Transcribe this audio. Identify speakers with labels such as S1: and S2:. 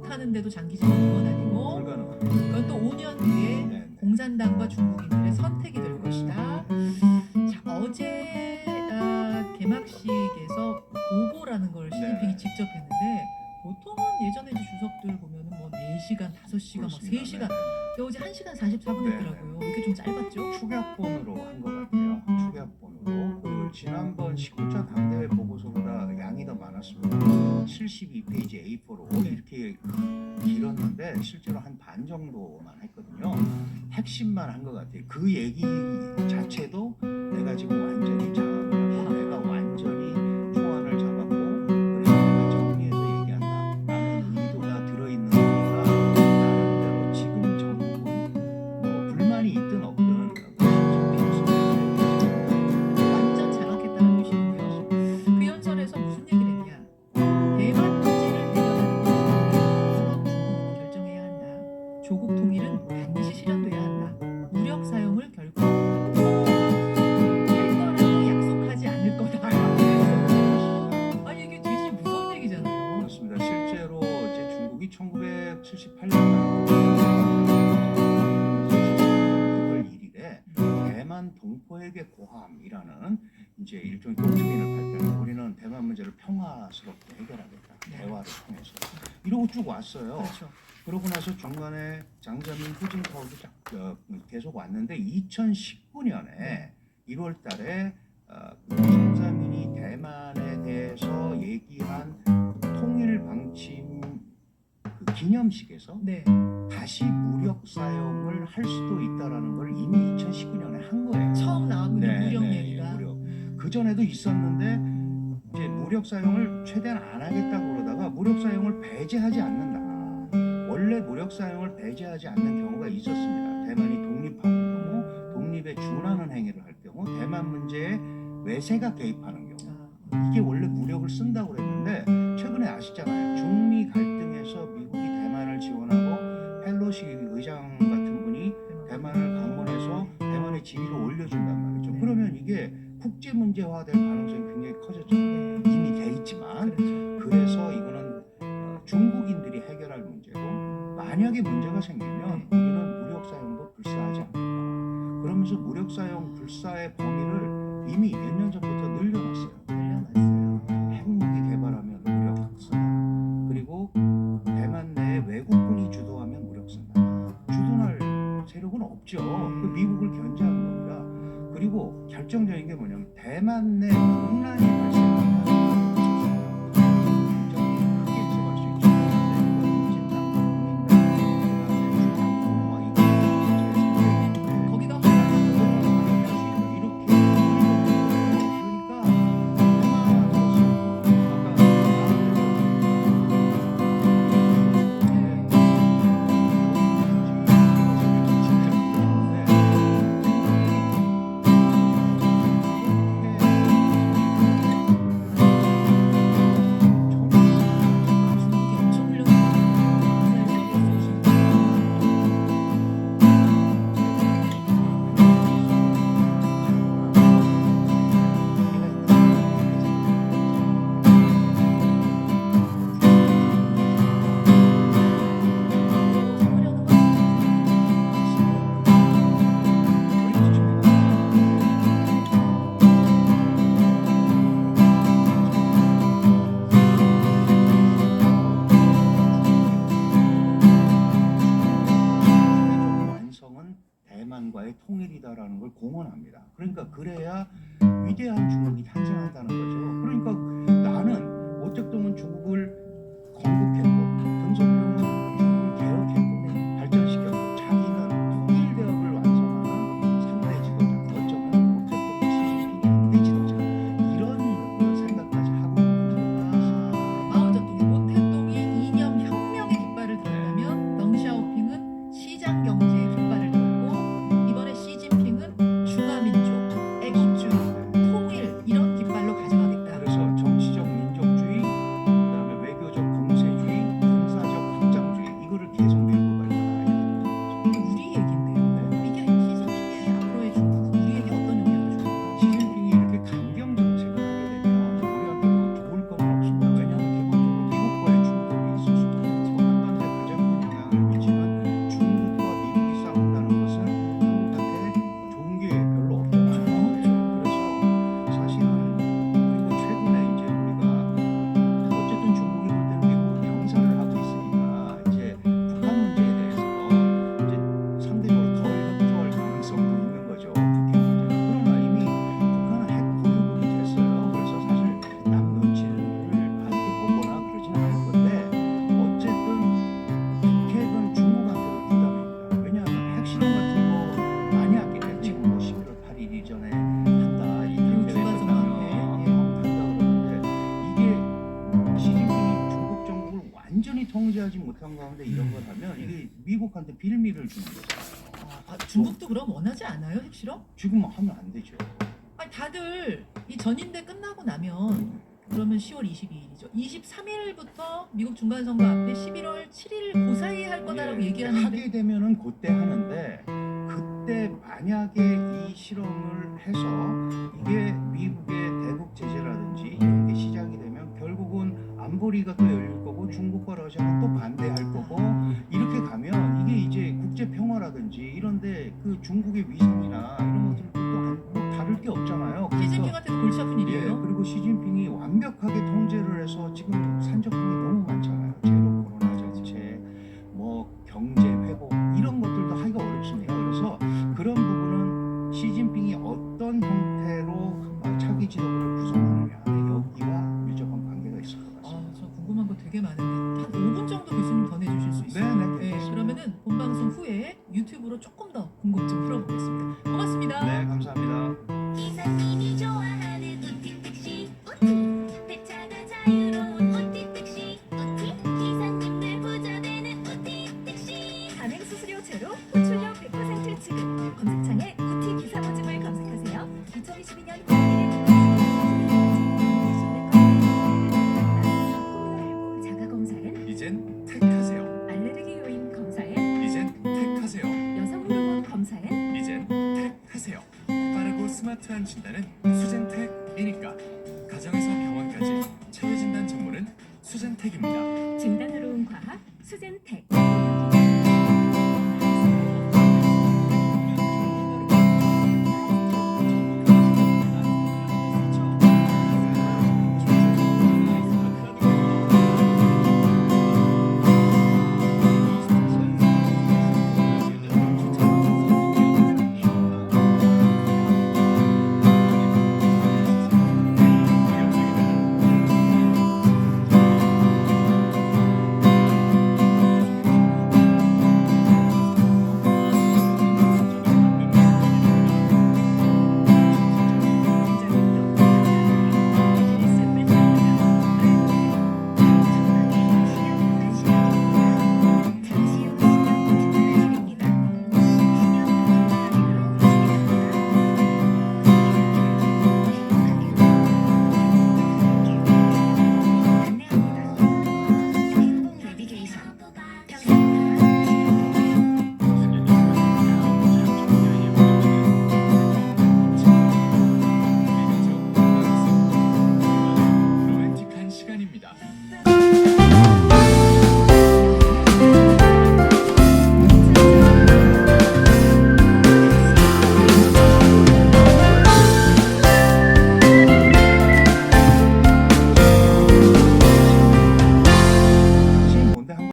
S1: 못하는데도 장기적인 건 아니고
S2: 불가능합니다.
S1: 그건 또 5년 뒤에
S2: 네.
S1: 공산당과 중국인들의 선택이 될 것이다. 자, 어제 개막식에서 보고라는 걸 시진핑이
S2: 네.
S1: 직접 했는데 보통은 예전에 이제 주석들 보면은 뭐 4시간, 5시간, 막 3시간 어제 1시간 44분
S2: 네.
S1: 했더라고요. 왜 이렇게 좀 짧았죠?
S2: 축약본으로 한 것 같아요. 축약본으로. 그 지난번 19차 당대회 보고서보다 양이 더 많았습니다. 72페이지 A4로 이렇게 길었는데 실제로 한 반 정도만 했거든요. 핵심만 한 것 같아요. 그 얘기 자체도 내가 지금 완전히 장악을 하고 내가 완전히 초안을 잡았고 그래서 내가 정리해서 얘기한다라는 의도가 들어있는 거니까 나름대로 지금 정부는 뭐 불만이 있든 없든
S1: 완전 장악했다는 뜻이고요. 그 연설에서 무슨 얘기를 했냐? 대만 문제를 해결하는 데 중국이 결정해야 한다. 조국 통일은 반드시 실현돼야 한다. 무력 사용을 결코 할 거라고 약속하지 않을 거다. 아니 이게 되게 무서운 얘기잖아요.
S2: 그렇습니다. 실제로 이제 중국이 1978년 2월 1일에 대만 동포에게 고함이라는 이제 일종의 독트린을 발표해서 우리는 대만 문제를 평화스럽게 해결하겠다. 대화를 통해서 이러고 쭉 왔어요.
S1: 그렇죠.
S2: 그러고 나서 중간에 장자민 후진타오도 계속 왔는데 2019년에 1월달에 장자민이 대만에 대해서 얘기한 통일 방침 그 기념식에서
S1: 네.
S2: 다시 무력 사용을 할 수도 있다라는 걸 이미 2019년에 한 거예요.
S1: 처음 나왔군요. 무력
S2: 네,
S1: 얘기가.
S2: 무력. 그 전에도 있었는데 이제 무력 사용을 최대한 안 하겠다고 그러다가 무력 사용을 배제하지 않는다. 원래 무력 사용을 배제하지 않는 경우가 있었습니다. 대만이 독립하는 경우, 독립에 준하는 행위를 할 경우, 대만 문제에 외세가 개입하는 경우, 이게 원래 무력을 쓴다고 그랬는데 최근에 아시잖아요. 중미 갈등에서 미국이 대만을 지원하고 펠로시 의장 같은 분이 대만을 방문해서 대만의 지위를 올려준단 말이죠. 그러면 이게 국제 문제화될 가능성이 굉장히 커졌잖아요. 이미 돼 있지만.
S1: 그렇죠.
S2: 그래서 이거는 중국인들이 해결할 문제고 만약에 문제가 생기면 우리는 무력 사용도 불사하지 않는다. 그러면서 무력 사용 불사의 범위를 이미 몇 년 전부터 늘려놨어요. 핵무기 개발하면 무력 쓴다. 그리고 대만 내에 외국군이 주도하면 무력 쓴다. 주둔할 세력은 없죠. 그 미국을 견제하는 겁니다. 그리고 결정적인 게 뭐냐면 대만 내 분란이 발생하면
S1: 거기가
S2: 대만과의 통일이다라는 걸 공언합니다. 그러니까 그래야 위대한 중국이 탄생한다는 거죠. 그러니까 나는 모택동은 중국을 건국했고 등소평은 중국을 개혁했고 발전시켰고 자기는 통일 대업을 완성하는 3대 지도자 어쩌면 모택동이 시진핑이 2대 지도자 이런 생각까지 하고 있습니다.
S1: 마오쩌둥이 모택동이 이념 혁명의 깃발을 들었다면 덩샤오핑은 시장 경제의 깃발을 들었고 이번에 시진핑은 중화민족, 애국주의, 통일 이런 깃발로 가져가겠다.
S2: 그래서 정치적 민족주의, 그다음에 외교 대만이 통제하지 못한 가운데 이런 걸 하면 이게 미국한테 빌미를 주는 거잖아요.
S1: 중국도 그럼 원하지 않아요, 핵실험?
S2: 지금 하면 안 되죠.
S1: 아니 다들 이 전인대 끝나고 나면 그러면 10월 22일이죠. 23일부터 미국 중간선거 앞에 11월 7일 그 사이에 할 거다라고
S2: 예,
S1: 얘기하는데
S2: 하게 되면은 그때 하는데 그때 만약에 이 실험을 해서 이게 미국의 대북 제재라든지 이런 게 시작이 되면 결국은 안보리가 또 열릴 거고 중국과 러시아는 또 반대할 거고 이렇게 가면 이게 이제 국제 평화라든지 이런데 그 중국의 위상이나 이런 것들도 또뭐 다를 게 없잖아요.
S1: 시진핑한테도 골치 아픈
S2: 예,
S1: 일이에요.
S2: 그리고 시진핑이 완벽하게 통제를 해서 지금 산적함이 너무 많잖아요. 제로 코로나 정책, 뭐 경제 회복 이런 것들도 하기가 어렵습니다. 그래서 그런 부분은 시진핑이 어떤 형태로 차기 지도부를 구성하느냐 여기와 밀접한 관계가 있을 것 같습니다.
S1: 저 궁금한 거 되게 많은데 한 5분 정도 교수님 더 내주실 수 있어요?
S2: 네네.
S1: 네,
S2: 알겠습니다.
S1: 그러면은 본방송 후에 유튜브로 조금 더 궁금증 풀어보겠습니다. 고맙습니다.
S2: 네, 감사합니다.
S3: 기사님이 좋아하는 우티 택시 우티 배차가 자유로운 우티 택시 우티 기사님들 부자 되는 우티 택시 가맹 수수료 제로 호출력 100% 지급 검색창에 우티 기사 모집을 검색하세요. 2022년 코로나19 자가 검사엔
S4: 이젠 택하세요.
S3: 알레르기 요인 검사엔
S4: 이젠 택하세요.
S3: 여성 호르몬 검사엔
S4: 이젠 택하세요. 빠르고 스마트한 진단은 수젠택이니까. 가정에서 병원까지 체외 진단 전문은 수젠택입니다.
S3: 진단으로운 과학 수젠텍